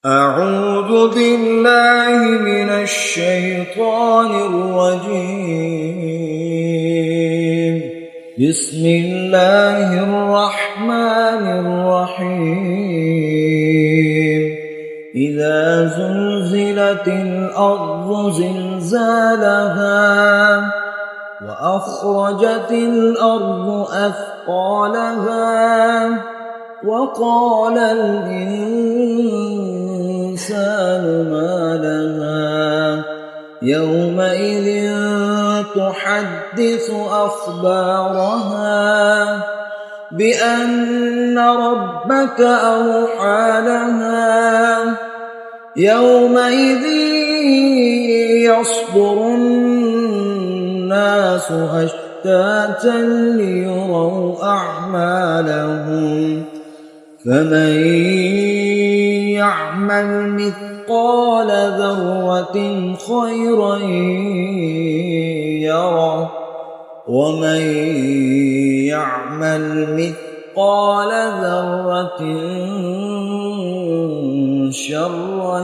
أعوذ بالله من الشيطان الرجيم. بسم الله الرحمن الرحيم. إذا زلزلت الأرض زلزالها وأخرجت الأرض أثقالها وقال الإنسان ما لها يومئذ تحدث أخبارها بأن ربك أوحى لها يومئذ يصدر الناس أشتاتا ليروا أعمالهم فمن يعمل مثقال ذرة خيرا يره ومن يعمل مثقال ذرة شرا